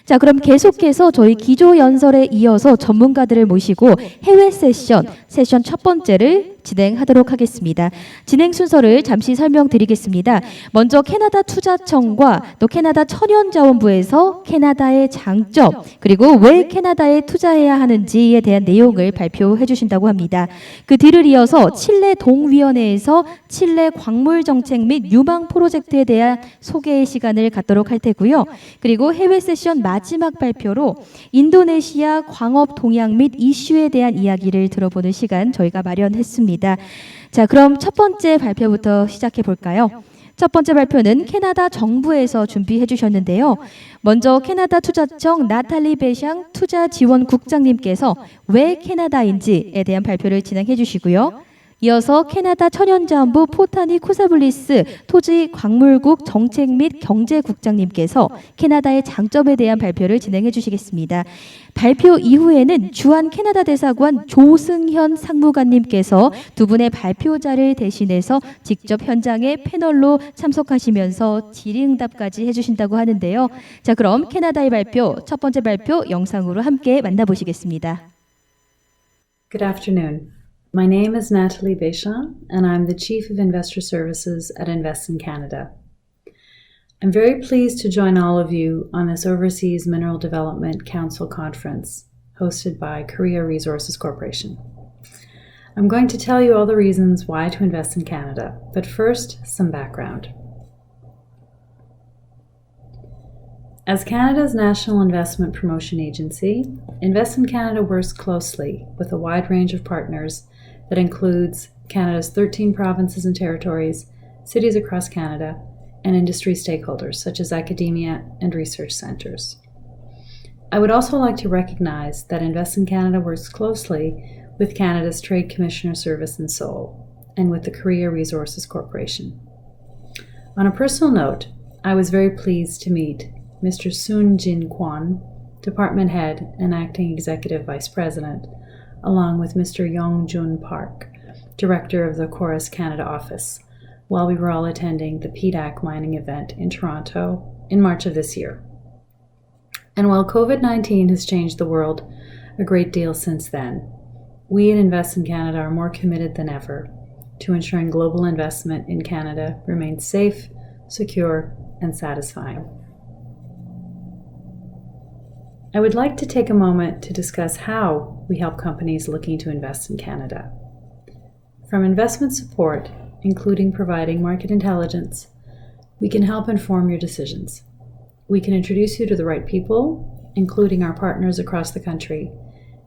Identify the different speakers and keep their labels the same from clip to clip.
Speaker 1: 자, 그럼 계속해서 저희 기조연설에 이어서 전문가들을 모시고 해외 세션 첫 번째를 진행하도록 하겠습니다. 진행 순서를 잠시 설명드리겠습니다. 먼저 캐나다투자청과 또 캐나다 천연자원부에서 캐나다의 장점 그리고 왜 캐나다에 투자해야 하는지에 대한 내용을 발표해 주신다고 합니다. 그 뒤를 이어서 칠레 동위원회에서 칠레 광물정책 및 유망 프로젝트에 대한 소개의 시간을 갖도록 할 테고요. 그리고 해외 세션 마지막 발표로 인도네시아 광업 동향 및 이슈에 대한 이야기를 들어보는 시간 저희가 마련했습니다. 자, 그럼 첫 번째 발표부터 시작해 볼까요? 첫 번째 발표는 캐나다 정부에서 준비해 주셨는데요. 먼저 캐나다투자청 나탈리 베샹 투자지원국장님께서 왜 캐나다인지에 대한 발표를 진행해 주시고요. 이어서 캐나다 천연자원부 포타니 쿠사블리스 토지 광물국 정책 및 경제국장님께서 캐나다의 장점에 대한 발표를 진행해 주시겠습니다. 발표 이후에는 주한 캐나다 대사관 조승현 상무관님께서 두 분의 발표자를 대신해서 직접 현장에 패널로 참석하시면서 질의응답까지 해주신다고 하는데요. 자, 그럼 캐나다의 발표, 첫 번째 발표 영상으로 함께 만나보시겠습니다.
Speaker 2: Good afternoon. My name is Nathalie Béchamp, and I'm the Chief of Investor Services at Invest in Canada. I'm very pleased to join all of you on this Overseas Mineral Development Council conference hosted by Korea Resources Corporation. I'm going to tell you all the reasons why to invest in Canada, but first, some background. As Canada's national investment promotion agency, Invest in Canada works closely with a wide range of partners that includes Canada's 13 provinces and territories, cities across Canada, and industry stakeholders such as academia and research centres. I would also like to recognize that Invest in Canada works closely with Canada's Trade Commissioner Service in Seoul and with the Korea Resources Corporation. On a personal note, I was very pleased to meet Mr. Soon Jin Kwon, Department Head and Acting Executive Vice President, along with Mr. Yong Jun Park, Director of the Chorus Canada Office, while we were all attending the PDAC mining event in Toronto in March of this year. And while COVID-19 has changed the world a great deal since then, we at Invest in Canada are more committed than ever to ensuring global investment in Canada remains safe, secure, and satisfying. I would like to take a moment to discuss how we help companies looking to invest in Canada. From investment support, including providing market intelligence, we can help inform your decisions. We can introduce you to the right people, including our partners across the country,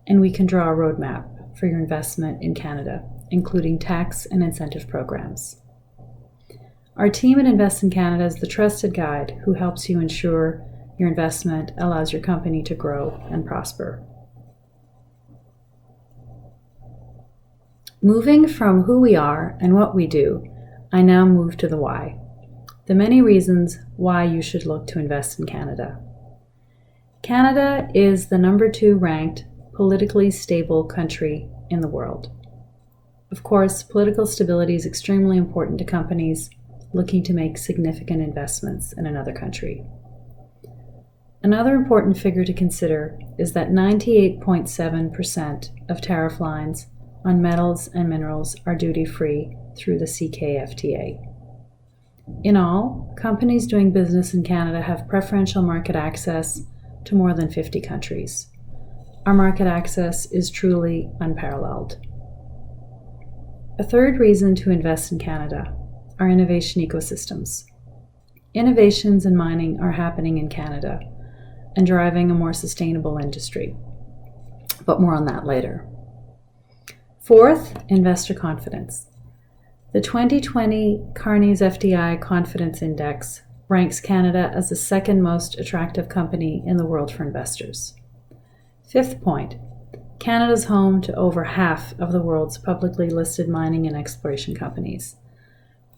Speaker 2: and we can draw a roadmap for your investment in Canada, including tax and incentive programs. Our team at Invest in Canada is the trusted guide who helps you ensure your investment allows your company to grow and prosper. Moving from who we are and what we do, I now move to the why. The many reasons why you should look to invest in Canada. Canada is the number 2 ranked politically stable country in the world. Of course, political stability is extremely important to companies looking to make significant investments in another country. Another important figure to consider is that 98.7% of tariff lines on metals and minerals are duty-free through the CKFTA. In all, companies doing business in Canada have preferential market access to more than 50 countries. Our market access is truly unparalleled. A third reason to invest in Canada are innovation ecosystems. Innovations in mining are happening in Canada and driving a more sustainable industry. But more on that later. Fourth, investor confidence. The 2020 Carney's FDI Confidence Index ranks Canada as the second most attractive company in the world for investors. Fifth point, Canada's home to over half of the world's publicly listed mining and exploration companies.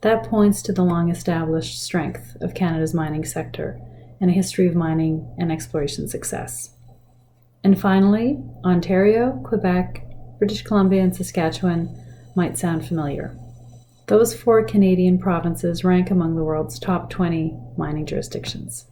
Speaker 2: That points to the long-established strength of Canada's mining sector and a history of mining and exploration success. And finally, Ontario, Quebec, British Columbia, and Saskatchewan might sound familiar. Those 4 Canadian provinces rank among the world's top 20 mining jurisdictions.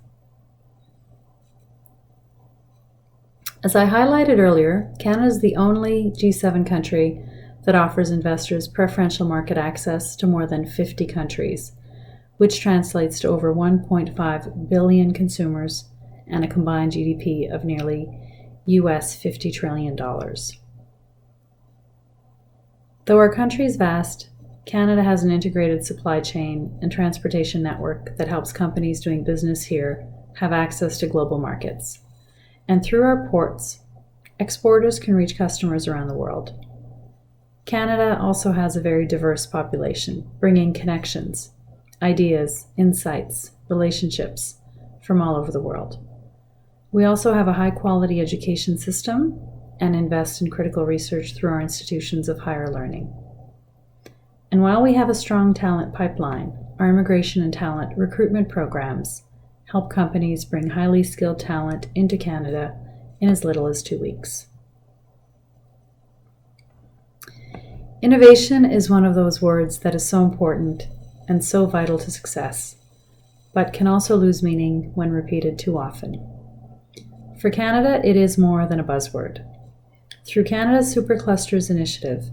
Speaker 2: As I highlighted earlier, Canada is the only G7 country that offers investors preferential market access to more than 50 countries, which translates to over 1.5 billion consumers and a combined GDP of nearly US $50 trillion. Though our country is vast, Canada has an integrated supply chain and transportation network that helps companies doing business here have access to global markets. And through our ports, exporters can reach customers around the world. Canada also has a very diverse population, bringing connections, ideas, insights, relationships from all over the world. We also have a high-quality education system and invest in critical research through our institutions of higher learning. And while we have a strong talent pipeline, our immigration and talent recruitment programs help companies bring highly skilled talent into Canada in as little as 2 weeks. Innovation is one of those words that is so important and so vital to success, but can also lose meaning when repeated too often. For Canada, it is more than a buzzword. Through Canada's Superclusters initiative,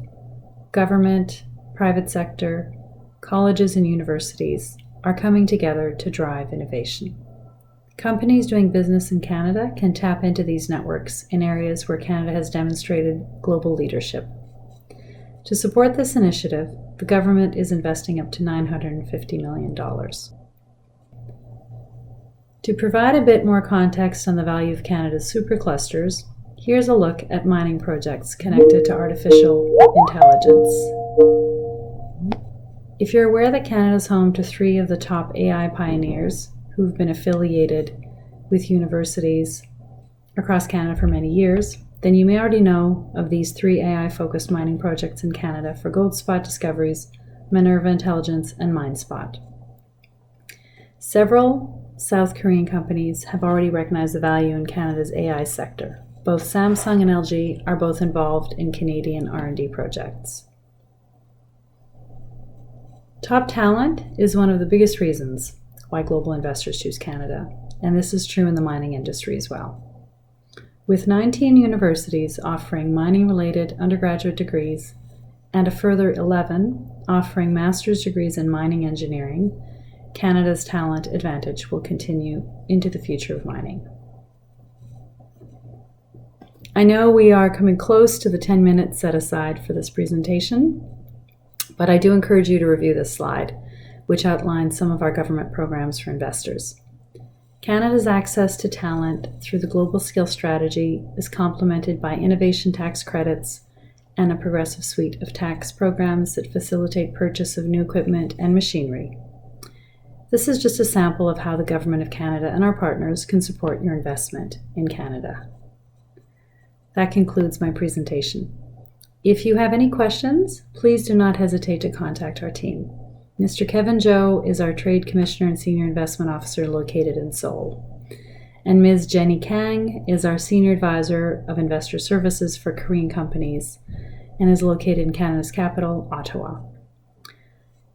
Speaker 2: government, private sector, colleges and universities are coming together to drive innovation. Companies doing business in Canada can tap into these networks in areas where Canada has demonstrated global leadership. To support this initiative, the government is investing up to $950 million. To provide a bit more context on the value of Canada's superclusters, here's a look at mining projects connected to artificial intelligence. If you're aware that Canada is home to 3 of the top AI pioneers who've been affiliated with universities across Canada for many years, then you may already know of these 3 AI-focused mining projects in Canada for Goldspot Discoveries, Minerva Intelligence, and MineSpot. Several South Korean companies have already recognized the value in Canada's AI sector. Both Samsung and LG are both involved in Canadian R&D projects. Top talent is one of the biggest reasons why global investors choose Canada, and this is true in the mining industry as well. With 19 universities offering mining-related undergraduate degrees and a further 11 offering master's degrees in mining engineering, Canada's talent advantage will continue into the future of mining. I know we are coming close to the 10 minutes set aside for this presentation, but I do encourage you to review this slide, which outlines some of our government programs for investors. Canada's access to talent through the Global Skill Strategy is complemented by innovation tax credits and a progressive suite of tax programs that facilitate purchase of new equipment and machinery. This is just a sample of how the Government of Canada and our partners can support your investment in Canada. That concludes my presentation. If you have any questions, please do not hesitate to contact our team. Mr. Kevin Joe is our Trade Commissioner and Senior Investment Officer located in Seoul. And Ms. Jenny Kang is our Senior Advisor of Investor Services for Korean companies and is located in Canada's capital, Ottawa.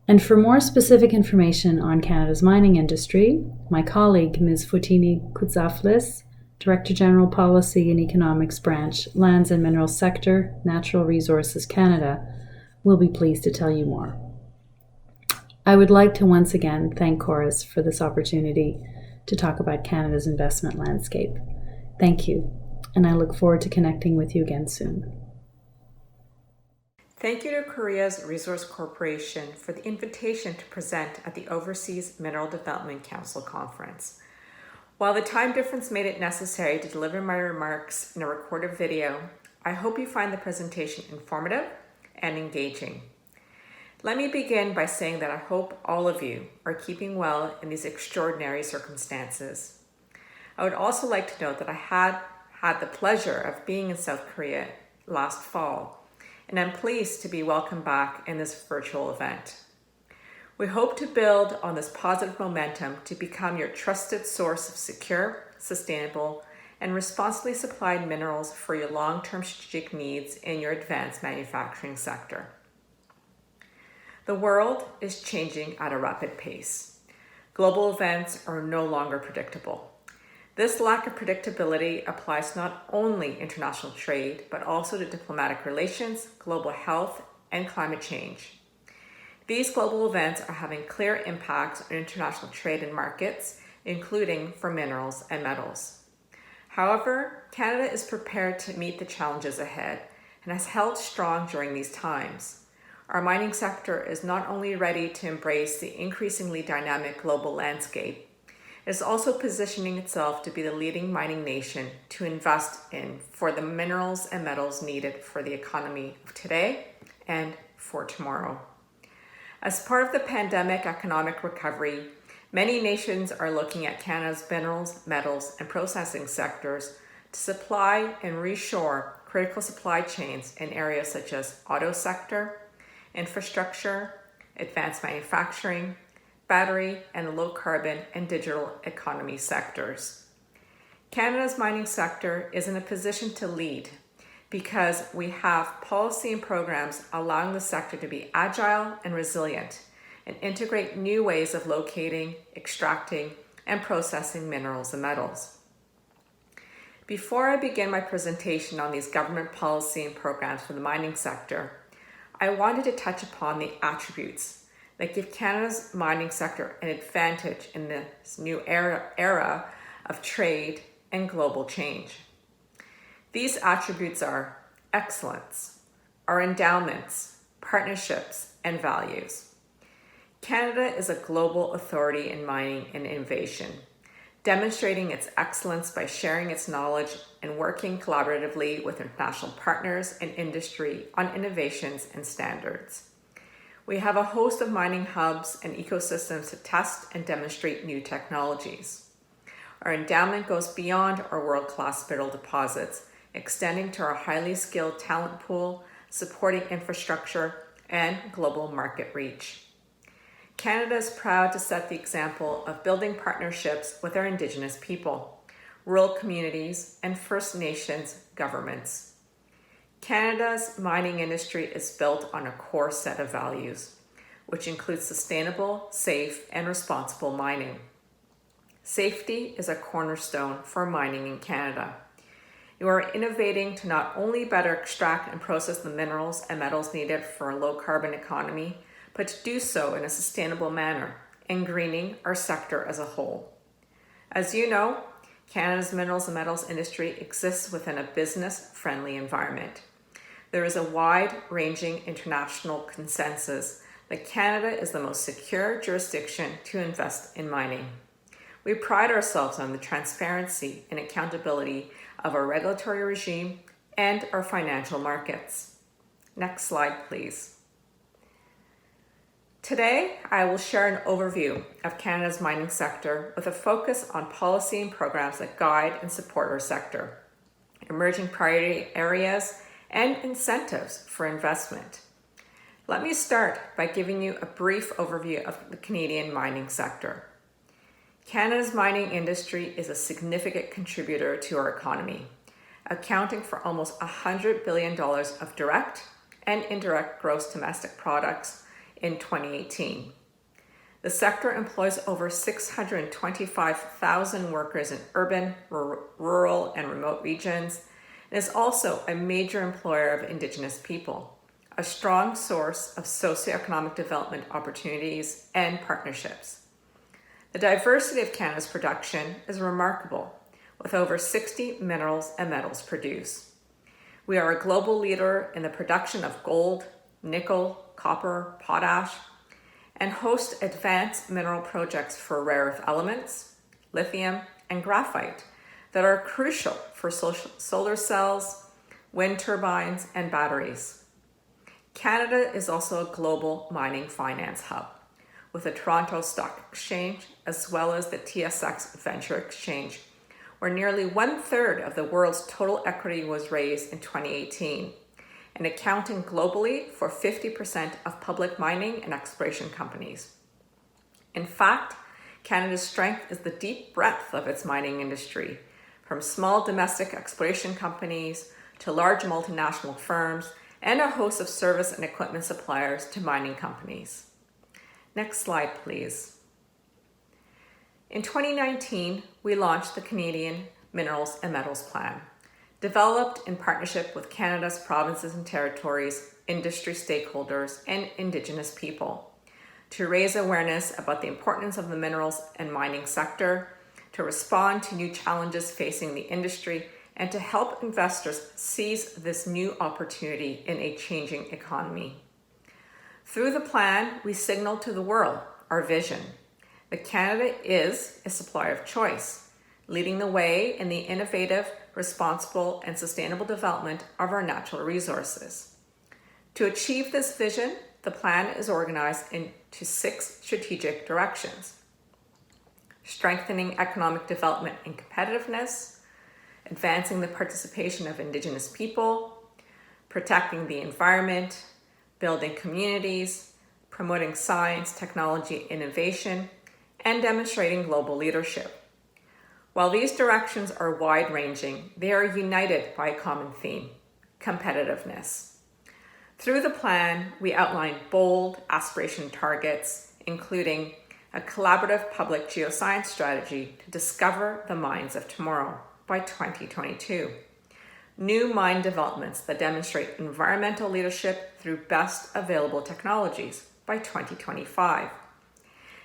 Speaker 2: And for more specific information on Canada's mining industry, my colleague, Ms. Photinie Koutsavlis, Director General Policy and Economics Branch, Lands and Minerals Sector, Natural Resources Canada, will be pleased to tell you more. I would like to once again thank Chorus for this opportunity to talk about Canada's investment landscape. Thank you, and I look forward to connecting with you again soon.
Speaker 3: Thank you to Korea's Resource Corporation for the invitation to present at the Overseas Mineral Development Council Conference. While the time difference made it necessary to deliver my remarks in a recorded video, I hope you find the presentation informative and engaging. Let me begin by saying that I hope all of you are keeping well in these extraordinary circumstances. I would also like to note that I had the pleasure of being in South Korea last fall, and I'm pleased to be welcomed back in this virtual event. We hope to build on this positive momentum to become your trusted source of secure, sustainable, and responsibly supplied minerals for your long-term strategic needs in your advanced manufacturing sector. The world is changing at a rapid pace. Global events are no longer predictable. This lack of predictability applies not only to international trade, but also to diplomatic relations, global health, and climate change. These global events are having clear impacts on international trade and markets, including for minerals and metals. However, Canada is prepared to meet the challenges ahead and has held strong during these times. Our mining sector is not only ready to embrace the increasingly dynamic global landscape, it is also positioning itself to be the leading mining nation to invest in for the minerals and metals needed for the economy of today and for tomorrow. As part of the pandemic economic recovery, many nations are looking at Canada's minerals, metals, and processing sectors to supply and reshore critical supply chains in areas such as auto sector, infrastructure, advanced manufacturing, battery, and low carbon and digital economy sectors. Canada's mining sector is in a position to lead because we have policy and programs allowing the sector to be agile and resilient and integrate new ways of locating, extracting, and processing minerals and metals. Before I begin my presentation on these government policy and programs for the mining sector, I wanted to touch upon the attributes that give Canada's mining sector an advantage in this new era of trade and global change. These attributes are excellence, our endowments, partnerships, and values. Canada is a global authority in mining and innovation, demonstrating its excellence by sharing its knowledge and working collaboratively with international partners and industry on innovations and standards. We have a host of mining hubs and ecosystems to test and demonstrate new technologies. Our endowment goes beyond our world-class mineral deposits, extending to our highly skilled talent pool, supporting infrastructure, and global market reach. Canada is proud to set the example of building partnerships with our Indigenous people, rural communities, and First Nations governments. Canada's mining industry is built on a core set of values, which includes sustainable, safe, and responsible mining. Safety is a cornerstone for mining in Canada. You are innovating to not only better extract and process the minerals and metals needed for a low-carbon economy, but to do so in a sustainable manner and greening our sector as a whole. As you know, Canada's minerals and metals industry exists within a business-friendly environment. There is a wide-ranging international consensus that Canada is the most secure jurisdiction to invest in mining. We pride ourselves on the transparency and accountability of our regulatory regime and our financial markets. Next slide, please. Today, I will share an overview of Canada's mining sector with a focus on policy and programs that guide and support our sector, emerging priority areas, and incentives for investment. Let me start by giving you a brief overview of the Canadian mining sector. Canada's mining industry is a significant contributor to our economy, accounting for almost $100 billion of direct and indirect gross domestic products in 2018. The sector employs over 625,000 workers in urban, rural, and remote regions, and is also a major employer of Indigenous people, a strong source of socioeconomic development opportunities and partnerships. The diversity of Canada's production is remarkable, with over 60 minerals and metals produced. We are a global leader in the production of gold, nickel, copper, potash, and host advanced mineral projects for rare earth elements, lithium, and graphite that are crucial for solar cells, wind turbines, and batteries. Canada is also a global mining finance hub, with the Toronto Stock Exchange as well as the TSX Venture Exchange, where nearly 1/3 of the world's total equity was raised in 2018, and accounting globally for 50% of public mining and exploration companies. In fact, Canada's strength is the deep breadth of its mining industry, from small domestic exploration companies to large multinational firms and a host of service and equipment suppliers to mining companies. Next slide, please. In 2019, we launched the Canadian Minerals and Metals Plan, developed in partnership with Canada's provinces and territories, industry stakeholders, and Indigenous people, to raise awareness about the importance of the minerals and mining sector, to respond to new challenges facing the industry, and to help investors seize this new opportunity in a changing economy. Through the plan, we signal to the world our vision that Canada is a supplier of choice, leading the way in the innovative, responsible, and sustainable development of our natural resources. To achieve this vision, the plan is organized into 6 strategic directions: strengthening economic development and competitiveness, advancing the participation of Indigenous people, protecting the environment, building communities, promoting science, technology, innovation, and demonstrating global leadership. While these directions are wide-ranging, they are united by a common theme: competitiveness. Through the plan, we outline bold aspiration targets, including a collaborative public geoscience strategy to discover the mines of tomorrow by 2022. New mine developments that demonstrate environmental leadership through best available technologies by 2025.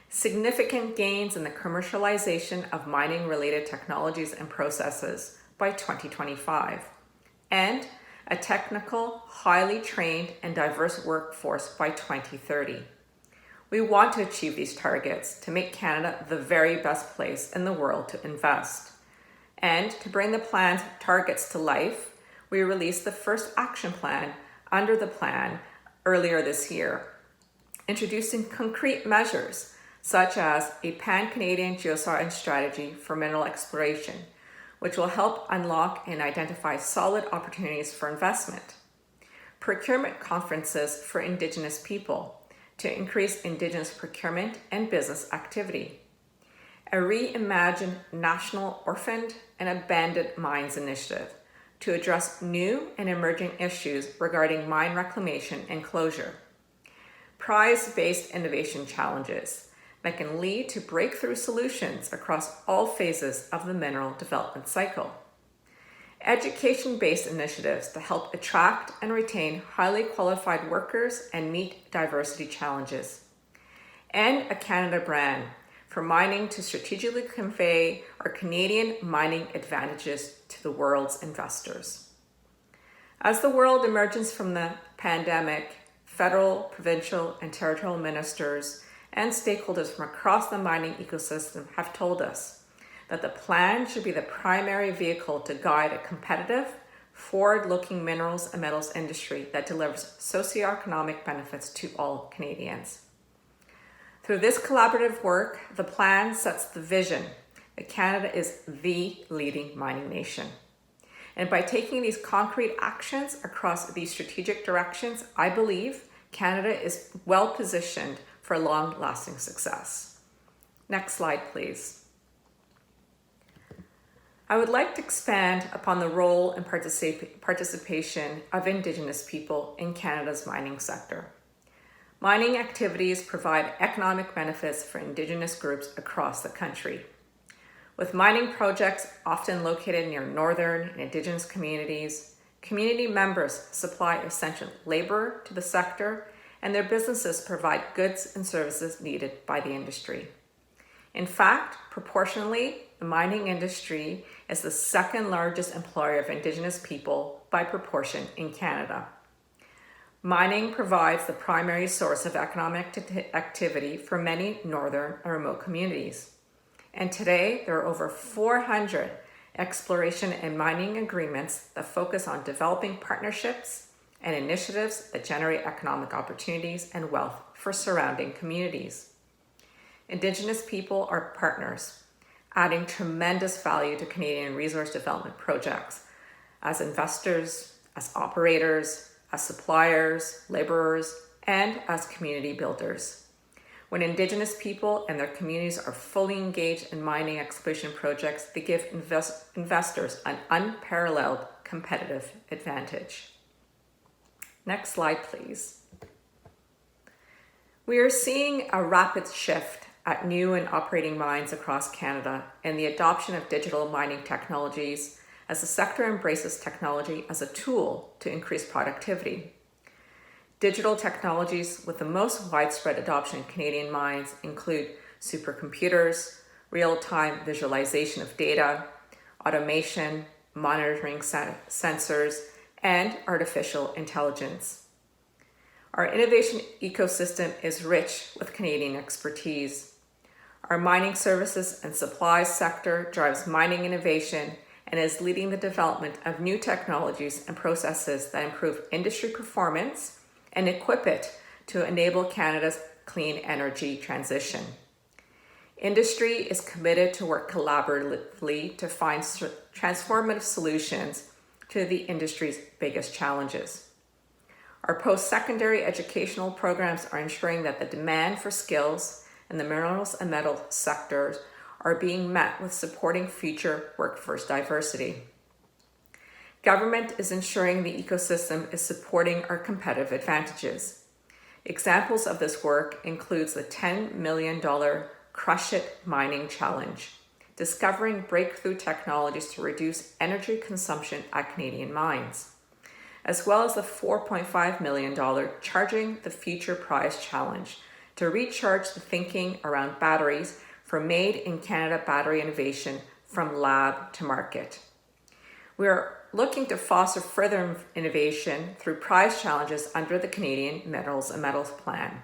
Speaker 3: Significant gains in the commercialization of mining-related technologies and processes by 2025. And a technical, highly trained, and diverse workforce by 2030. We want to achieve these targets to make Canada the very best place in the world to invest. And to bring the plan's targets to life, we released the first action plan under the plan earlier this year, introducing concrete measures such as a pan-Canadian geoscience strategy for mineral exploration, which will help unlock and identify solid opportunities for investment. Procurement conferences for Indigenous people to increase Indigenous procurement and business activity. A reimagined national orphaned and abandoned mines initiative to address new and emerging issues regarding mine reclamation and closure. Prize-based innovation challenges that can lead to breakthrough solutions across all phases of the mineral development cycle. Education-based initiatives to help attract and retain highly qualified workers and meet diversity challenges. And a Canada brand for mining to strategically convey our Canadian mining advantages to the world's investors. As the world emerges from the pandemic, federal, provincial, and territorial ministers and stakeholders from across the mining ecosystem have told us that the plan should be the primary vehicle to guide a competitive, forward-looking minerals and metals industry that delivers socioeconomic benefits to all Canadians. Through this collaborative work, the plan sets the vision that Canada is the leading mining nation. And by taking these concrete actions across these strategic directions, I believe Canada is well positioned for long-lasting success. Next slide, please. I would like to expand upon the role and participation of Indigenous people in Canada's mining sector. Mining activities provide economic benefits for Indigenous groups across the country. With mining projects often located near northern and Indigenous communities, community members supply essential labor to the sector, and their businesses provide goods and services needed by the industry. In fact, proportionally, the mining industry is the second largest employer of Indigenous people by proportion in Canada. Mining provides the primary source of economic activity for many northern and remote communities. And today, there are over 400 exploration and mining agreements that focus on developing partnerships and initiatives that generate economic opportunities and wealth for surrounding communities. Indigenous people are partners, adding tremendous value to Canadian resource development projects as investors, as operators, as suppliers, laborers, and as community builders. When Indigenous people and their communities are fully engaged in mining exploration projects, they give investors an unparalleled competitive advantage. Next slide, please. We are seeing a rapid shift at new and operating mines across Canada and the adoption of digital mining technologies as the sector embraces technology as a tool to increase productivity. Digital technologies with the most widespread adoption in Canadian mines include supercomputers, real-time visualization of data, automation, monitoring sensors, and artificial intelligence. Our innovation ecosystem is rich with Canadian expertise. Our mining services and supplies sector drives mining innovation and is leading the development of new technologies and processes that improve industry performance and equip it to enable Canada's clean energy transition. Industry is committed to work collaboratively to find transformative solutions to the industry's biggest challenges. Our post-secondary educational programs are ensuring that the demand for skills in the minerals and metal sectors are being met with supporting future workforce diversity. Government is ensuring the ecosystem is supporting our competitive advantages. Examples of this work includes the $10 million Crush It Mining Challenge, discovering breakthrough technologies to reduce energy consumption at Canadian mines, as well as the $4.5 million Charging the Future Prize Challenge to recharge the thinking around batteries for Made in Canada battery innovation from lab to market. We are looking to foster further innovation through prize challenges under the Canadian Minerals and Metals Plan,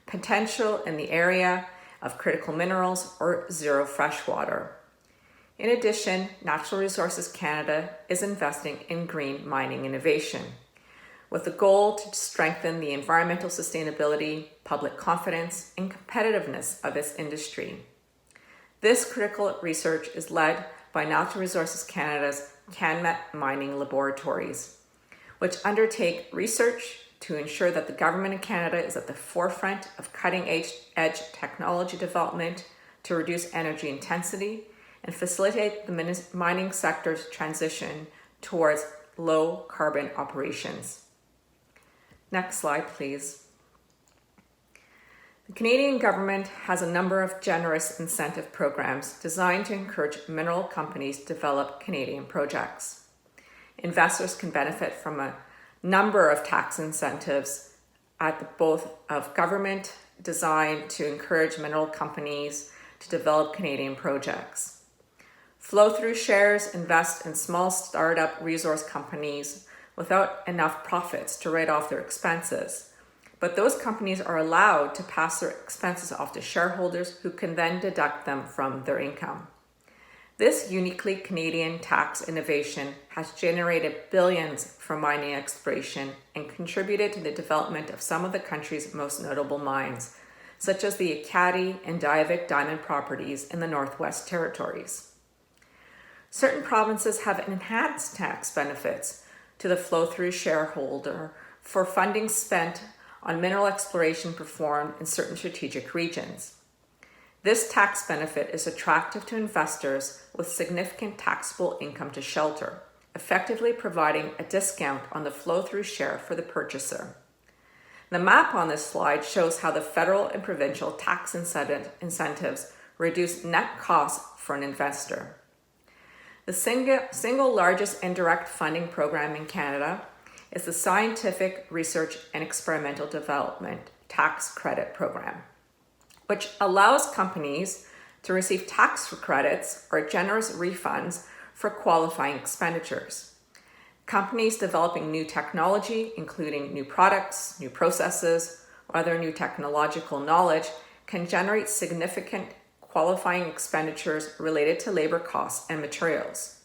Speaker 3: potential in the area of critical minerals or zero freshwater. In addition, Natural Resources Canada is investing in green mining innovation, with the goal to strengthen the environmental sustainability, public confidence, and competitiveness of its industry. This critical research is led by Natural Resources Canada's CanMet mining laboratories, which undertake research to ensure that the Government of Canada is at the forefront of cutting-edge technology development to reduce energy intensity and facilitate the mining sector's transition towards low-carbon operations. Next slide, please. The Canadian government has a number of generous incentive programs designed to encourage mineral companies to develop Canadian projects. Investors can benefit from a number of tax incentives at both of government designed to encourage mineral companies to develop Canadian projects. Flow-through shares invest in small startup resource companies without enough profits to write off their expenses, but those companies are allowed to pass their expenses off to shareholders who can then deduct them from their income. This uniquely Canadian tax innovation has generated billions from mining exploration and contributed to the development of some of the country's most notable mines, such as the Ekati and Diavik diamond properties in the Northwest Territories. Certain provinces have enhanced tax benefits to the flow-through shareholder for funding spent on mineral exploration performed in certain strategic regions. This tax benefit is attractive to investors with significant taxable income to shelter, effectively providing a discount on the flow-through share for the purchaser. The map on this slide shows how the federal and provincial tax incentives reduce net costs for an investor. The single largest indirect funding program in Canada is the Scientific Research and Experimental Development Tax Credit Program, which allows companies to receive tax credits or generous refunds for qualifying expenditures. Companies developing new technology, including new products, new processes, or other new technological knowledge, can generate significant qualifying expenditures related to labor costs and materials.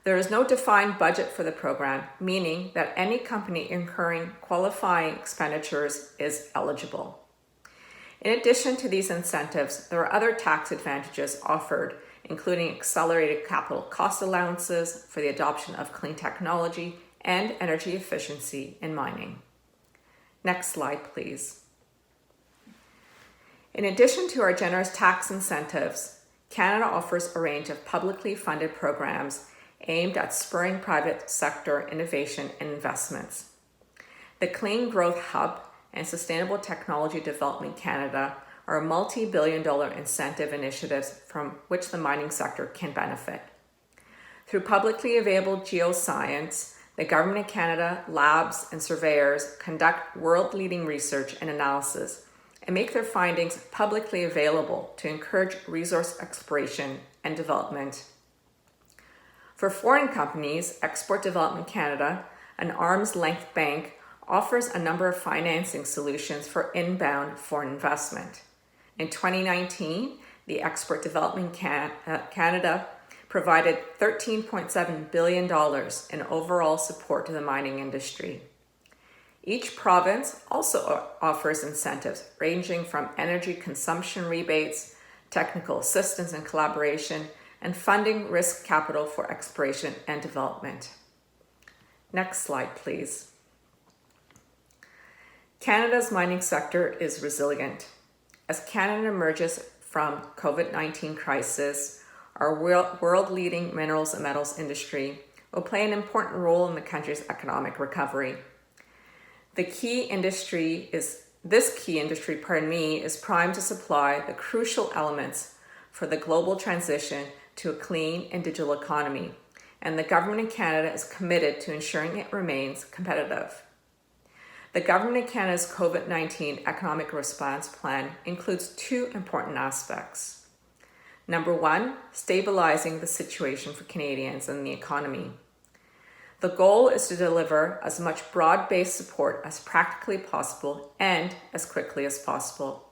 Speaker 3: There is no defined budget for the program, meaning that any company incurring qualifying expenditures is eligible. In addition to these incentives, there are other tax advantages offered, including accelerated capital cost allowances for the adoption of clean technology and energy efficiency in mining. Next slide, please. In addition to our generous tax incentives, Canada offers a range of publicly funded programs aimed at spurring private sector innovation and investments. The Clean Growth Hub and Sustainable Technology Development Canada are multi-billion-dollar incentive initiatives from which the mining sector can benefit. Through publicly available geoscience, the Government of Canada, labs, and surveyors conduct world-leading research and analysis and make their findings publicly available to encourage resource exploration and development. For foreign companies, Export Development Canada, an arm's-length bank, offers a number of financing solutions for inbound foreign investment. In 2019, the Export Development Canada provided $13.7 billion in overall support to the mining industry. Each province also offers incentives ranging from energy consumption rebates, technical assistance and collaboration, and funding risk capital for exploration and development. Next slide, please. Canada's mining sector is resilient. As Canada emerges from COVID-19 crisis, our world-leading minerals and metals industry will play an important role in the country's economic recovery. This key industry is primed to supply the crucial elements for the global transition to a clean and digital economy, and the Government of Canada is committed to ensuring it remains competitive. The Government of Canada's COVID-19 economic response plan includes two important aspects. Number one, stabilizing the situation for Canadians and the economy. The goal is to deliver as much broad-based support as practically possible and as quickly as possible.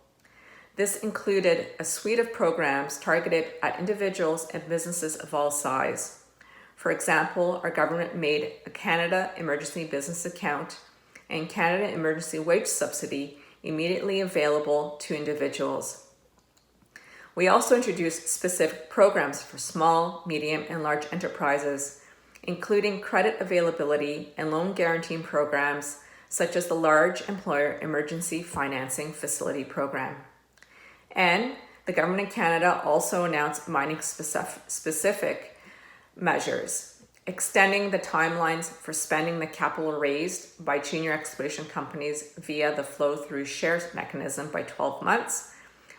Speaker 3: This included a suite of programs targeted at individuals and businesses of all size. For example, our government made a Canada Emergency Business Account and Canada Emergency Wage Subsidy immediately available to individuals. We also introduced specific programs for small, medium, and large enterprises, including credit availability and loan guaranteeing programs, such as the Large Employer Emergency Financing Facility Program. And the Government of Canada also announced mining-specific measures, extending the timelines for spending the capital raised by junior exploration companies via the flow-through shares mechanism by 12 months,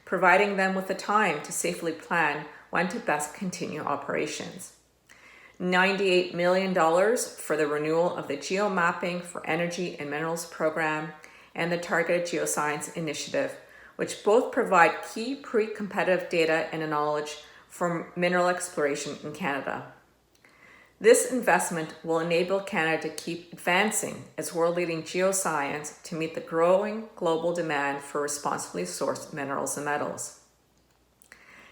Speaker 3: providing them with the time to safely plan when to best continue operations. $98 million for the renewal of the Geomapping for Energy and Minerals program and the Targeted Geoscience Initiative, which both provide key pre-competitive data and knowledge for mineral exploration in Canada. This investment will enable Canada to keep advancing its world-leading geoscience to meet the growing global demand for responsibly sourced minerals and metals.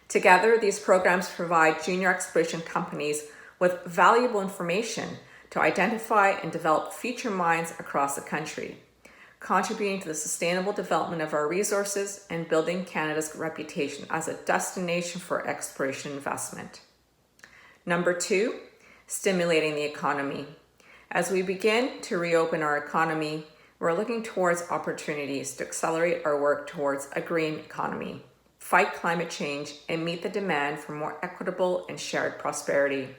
Speaker 3: Together, these programs provide junior exploration companies with valuable information to identify and develop future mines across the country, contributing to the sustainable development of our resources and building Canada's reputation as a destination for exploration investment. Number two, stimulating the economy. As we begin to reopen our economy, we're looking towards opportunities to accelerate our work towards a green economy, fight climate change, and meet the demand for more equitable and shared prosperity.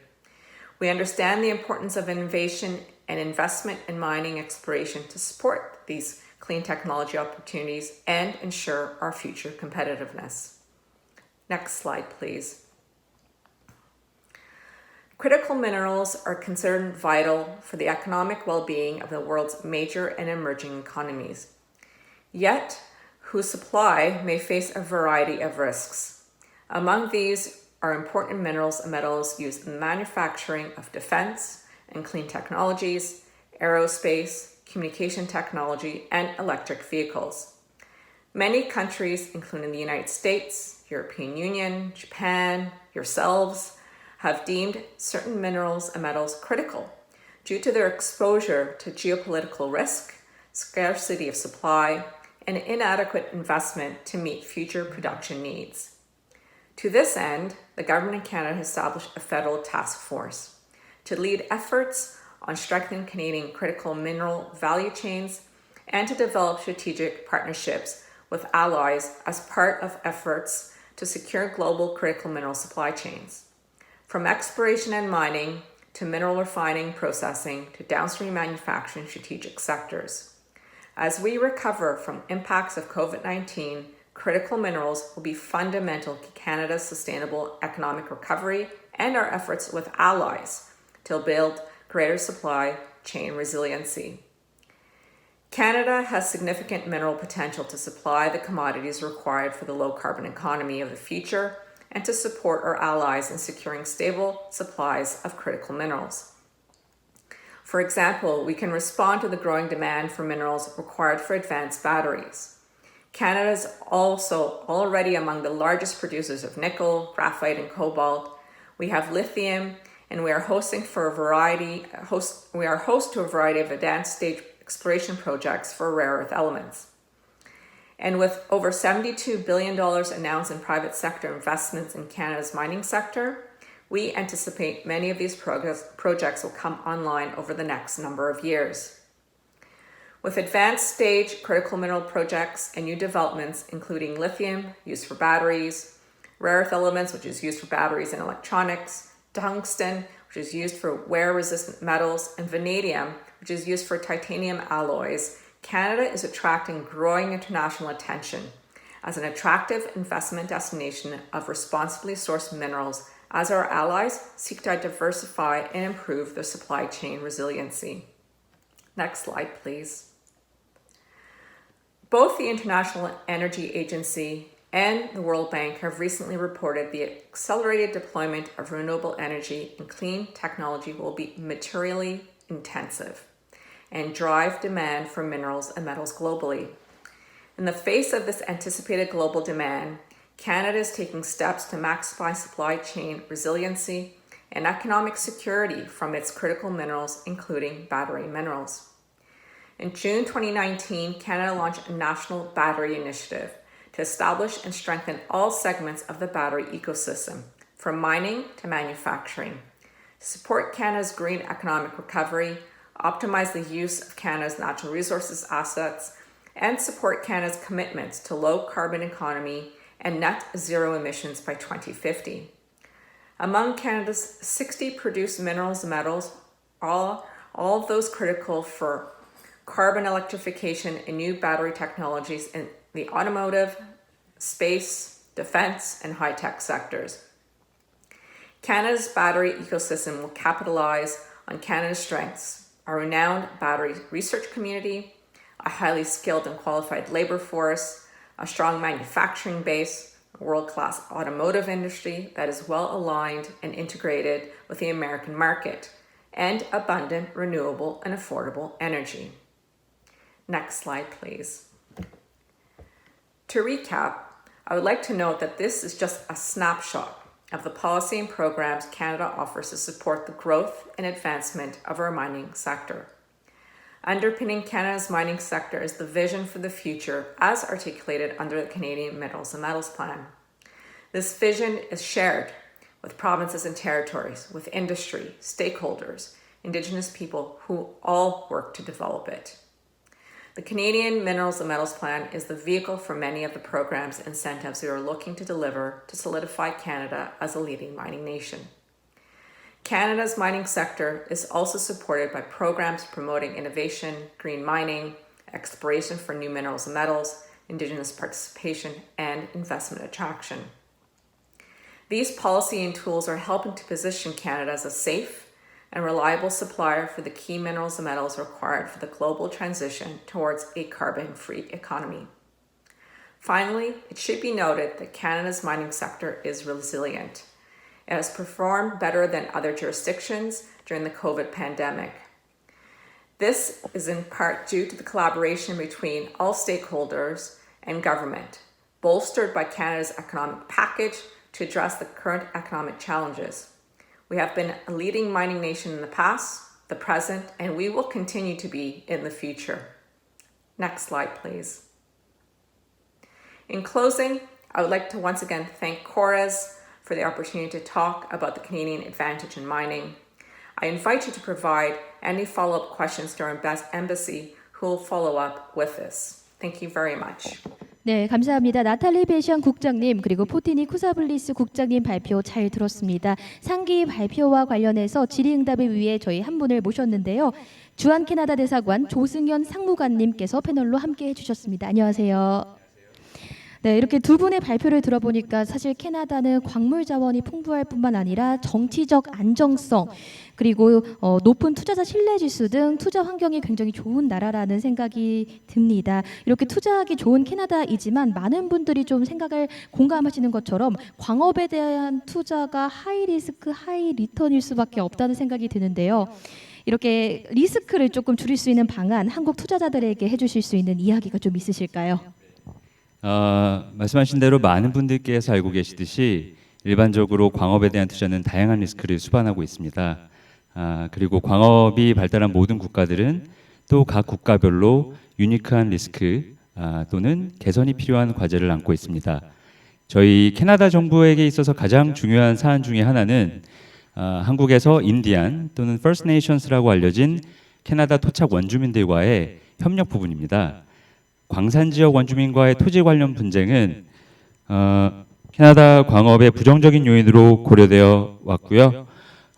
Speaker 3: We understand the importance of innovation and investment in mining exploration to support these clean technology opportunities and ensure our future competitiveness. Next slide, please. Critical minerals are considered vital for the economic well-being of the world's major and emerging economies, yet whose supply may face a variety of risks. Among these are important minerals and metals used in the manufacturing of defense and clean technologies, aerospace, communication technology, and electric vehicles. Many countries, including the United States, European Union, Japan, yourselves, have deemed certain minerals and metals critical due to their exposure to geopolitical risk, scarcity of supply, and inadequate investment to meet future production needs. To this end, the Government of Canada has established a federal task force to lead efforts on strengthening Canadian critical mineral value chains and to develop strategic partnerships with allies as part of efforts to secure global critical mineral supply chains. From exploration and mining to mineral refining, processing, to downstream manufacturing strategic sectors. As we recover from impacts of COVID-19, critical minerals will be fundamental to Canada's sustainable economic recovery and our efforts with allies to build greater supply chain resiliency. Canada has significant mineral potential to supply the commodities required for the low-carbon economy of the future and to support our allies in securing stable supplies of critical minerals. For example, we can respond to the growing demand for minerals required for advanced batteries. Canada is also already among the largest producers of nickel, graphite, and cobalt. We have lithium, and we are host to a variety of advanced stage exploration projects for rare earth elements. And with over $72 billion announced in private sector investments in Canada's mining sector, we anticipate many of these projects will come online over the next number of years. With advanced stage critical mineral projects and new developments, including lithium, used for batteries, rare earth elements, which is used for batteries and electronics, tungsten, which is used for wear-resistant metals, and vanadium, which is used for titanium alloys, Canada is attracting growing international attention as an attractive investment destination of responsibly sourced minerals as our allies seek to diversify and improve their supply chain resiliency. Next slide, please. Both the International Energy Agency and the World Bank have recently reported the accelerated deployment of renewable energy and clean technology will be materially intensive and drive demand for minerals and metals globally. In the face of this anticipated global demand, Canada is taking steps to maximize supply chain resiliency and economic security from its critical minerals, including battery minerals. In June 2019, Canada launched a national battery initiative to establish and strengthen all segments of the battery ecosystem, from mining to manufacturing, to support Canada's green economic recovery, optimize the use of Canada's natural resources assets, and support Canada's commitments to low-carbon economy and net zero emissions by 2050. Among Canada's 60 produced minerals and metals, all of those critical for carbon electrification and new battery technologies in the automotive, space, defense, and high-tech sectors. Canada's battery ecosystem will capitalize on Canada's strengths, a renowned battery research community, a highly skilled and qualified labor force, a strong manufacturing base, a world-class automotive industry that is well aligned and integrated with the American market, and abundant, renewable, and affordable energy. Next slide, please. To recap, I would like to note that this is just a snapshot of the policy and programs Canada offers to support the growth and advancement of our mining sector. Underpinning Canada's mining sector is the vision for the future as articulated under the Canadian Minerals and Metals Plan. This vision is shared with provinces and territories, with industry, stakeholders, Indigenous people who all work to develop it. The Canadian Minerals and Metals Plan is the vehicle for many of the programs and incentives we are looking to deliver to solidify Canada as a leading mining nation. Canada's mining sector is also supported by programs promoting innovation, green mining, exploration for new minerals and metals, Indigenous participation, and investment attraction. These policy and tools are helping to position Canada as a safe and reliable supplier for the key minerals and metals required for the global transition towards a carbon-free economy. Finally, it should be noted that Canada's mining sector is resilient. It has performed better than other jurisdictions during the COVID pandemic. This is in part due to the collaboration between all stakeholders and government, bolstered by Canada's economic package to address the current economic challenges. We have been a leading mining nation in the past, the present, and we will continue to be in the future. Next slide, please. In closing, I would like to once again thank CORES for the opportunity to talk about the Canadian advantage in mining. I invite you to provide any follow-up questions to our embassy who will follow up with this. Thank you very much.
Speaker 1: 네, 감사합니다. 나탈리 베샹 국장님 그리고 포티니 쿠사블리스 국장님 발표 잘 들었습니다. 상기 발표와 관련해서 질의응답을 위해 저희 한 분을 모셨는데요. 주한 캐나다 대사관 조승현 상무관님께서 패널로 함께해 주셨습니다. 안녕하세요. 네, 이렇게 두 분의 발표를 들어보니까 사실 캐나다는 광물 자원이 풍부할 뿐만 아니라 정치적 안정성 그리고 높은 투자자 신뢰 지수 등 투자 환경이 굉장히 좋은 나라라는 생각이 듭니다. 이렇게 투자하기 좋은 캐나다이지만 많은 분들이 좀 생각을 공감하시는 것처럼 광업에 대한 투자가 하이 리스크 하이 리턴일 수밖에 없다는 생각이 드는데요. 이렇게 리스크를 조금 줄일 수 있는 방안 한국 투자자들에게 해주실 수 있는 이야기가 좀 있으실까요?
Speaker 4: 말씀하신 대로 많은 분들께서 알고 계시듯이 일반적으로 광업에 대한 투자는 다양한 리스크를 수반하고 있습니다. 그리고 광업이 발달한 모든 국가들은 또 각 국가별로 유니크한 리스크 또는 개선이 필요한 과제를 안고 있습니다. 저희 캐나다 정부에게 있어서 가장 중요한 사안 중에 하나는 한국에서 인디안 또는 First Nations라고 알려진 캐나다 토착 원주민들과의 협력 부분입니다. 광산 지역 원주민과의 토지 관련 분쟁은 캐나다 광업의 부정적인 요인으로 고려되어 왔고요.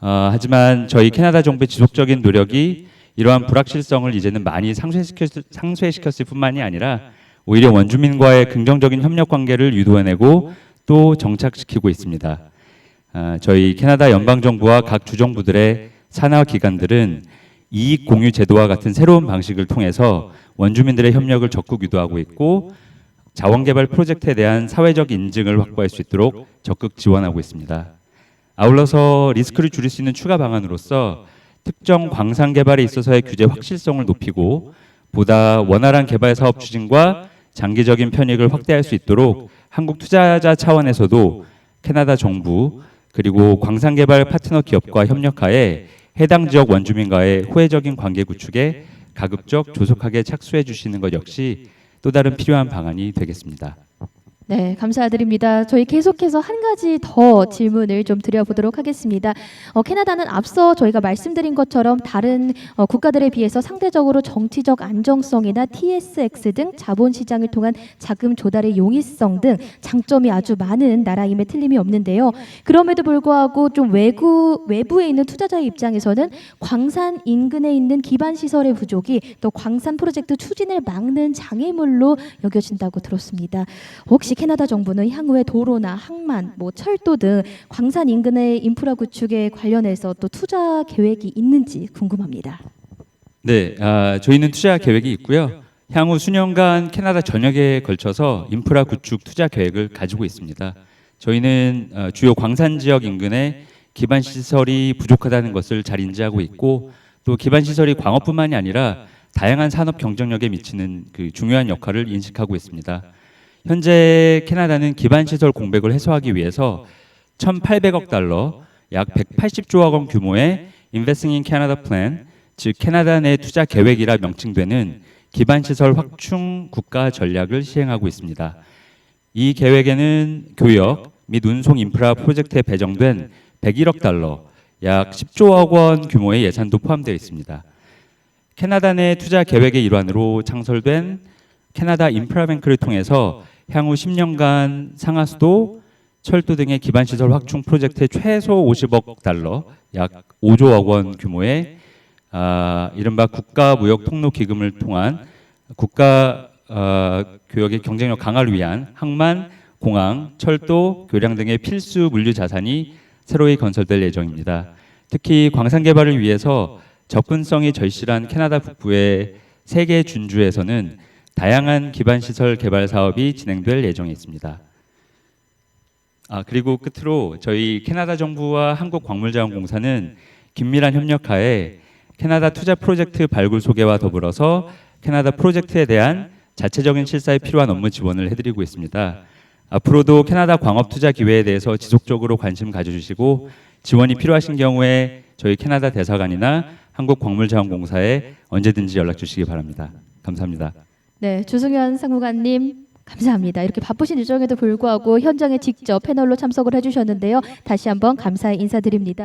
Speaker 4: 하지만 저희 캐나다 정부의 지속적인 노력이 이러한 불확실성을 이제는 많이 상쇄시켰을 뿐만이 아니라 오히려 원주민과의 긍정적인 협력 관계를 유도해내고 또 정착시키고 있습니다. 저희 캐나다 연방정부와 각 주정부들의 산하 기관들은 이익 공유 제도와 같은 새로운 방식을 통해서 원주민들의 협력을 적극 유도하고 있고 자원개발 프로젝트에 대한 사회적 인증을 확보할 수 있도록 적극 지원하고 있습니다. 아울러서 리스크를 줄일 수 있는 추가 방안으로서 특정 광산 개발에 있어서의 규제 확실성을 높이고 보다 원활한 개발 사업 추진과 장기적인 편익을 확대할 수 있도록 한국 투자자 차원에서도 캐나다 정부 그리고 광산 개발 파트너 기업과 협력하에 해당 지역 원주민과의 호혜적인 관계 구축에 가급적 조속하게 착수해 주시는 것 역시 또 다른 필요한 방안이 되겠습니다.
Speaker 1: 네, 감사드립니다. 저희 계속해서 한 가지 더 질문을 좀 드려보도록 하겠습니다. 캐나다는 앞서 저희가 말씀드린 것처럼 다른 국가들에 비해서 상대적으로 정치적 안정성이나 TSX 등 자본시장을 통한 자금 조달의 용이성 등 장점이 아주 많은 나라임에 틀림이 없는데요. 그럼에도 불구하고 좀 외부에 있는 투자자의 입장에서는 광산 인근에 있는 기반 시설의 부족이 또 광산 프로젝트 추진을 막는 장애물로 여겨진다고 들었습니다. 혹시 캐나다 정부는 향후에 도로나 항만, 철도 등 광산 인근의 인프라 구축에 관련해서 또 투자 계획이 있는지 궁금합니다.
Speaker 4: 네, 저희는 투자 계획이 있고요. 향후 수년간 캐나다 전역에 걸쳐서 인프라 구축 투자 계획을 가지고 있습니다. 저희는 주요 광산 지역 인근에 기반 시설이 부족하다는 것을 잘 인지하고 있고 또 기반 시설이 광업뿐만이 아니라 다양한 산업 경쟁력에 미치는 그 중요한 역할을 인식하고 있습니다. 현재 캐나다는 기반시설 공백을 해소하기 위해서 1,800억 달러, 약 180조억 원 규모의 Investing in Canada Plan, 즉 캐나다 내 투자 계획이라 명칭되는 기반시설 확충 국가 전략을 시행하고 있습니다. 이 계획에는 교역 및 운송 인프라 프로젝트에 배정된 101억 달러, 약 10조억 원 규모의 예산도 포함되어 있습니다. 캐나다 내 투자 계획의 일환으로 창설된 캐나다 인프라뱅크를 통해서 향후 10년간 상하수도, 철도 등의 기반시설 확충 프로젝트에 최소 50억 달러, 약 5조억 원 규모의 이른바 국가무역통로기금을 통한 국가 교역의 경쟁력 강화를 위한 항만, 공항, 철도, 교량 등의 필수 물류 자산이 새로이 건설될 예정입니다. 특히 광산 개발을 위해서 접근성이 절실한 캐나다 북부의 세 개 준주에서는 다양한 기반시설 개발 사업이 진행될 예정에 있습니다. 그리고 끝으로 저희 캐나다 정부와 한국광물자원공사는 긴밀한 협력하에 캐나다 투자 프로젝트 발굴 소개와 더불어서 캐나다 프로젝트에 대한 자체적인 실사에 필요한 업무 지원을 해드리고 있습니다. 앞으로도 캐나다 광업 투자 기회에 대해서 지속적으로 관심 가져주시고 지원이 필요하신 경우에 저희 캐나다 대사관이나 한국광물자원공사에 언제든지 연락 주시기 바랍니다. 감사합니다.
Speaker 1: 네, 주승현 상무관님 감사합니다. 이렇게 바쁘신 일정에도 불구하고 현장에 직접 패널로 참석을 해주셨는데요. 다시 한번 감사의 인사드립니다.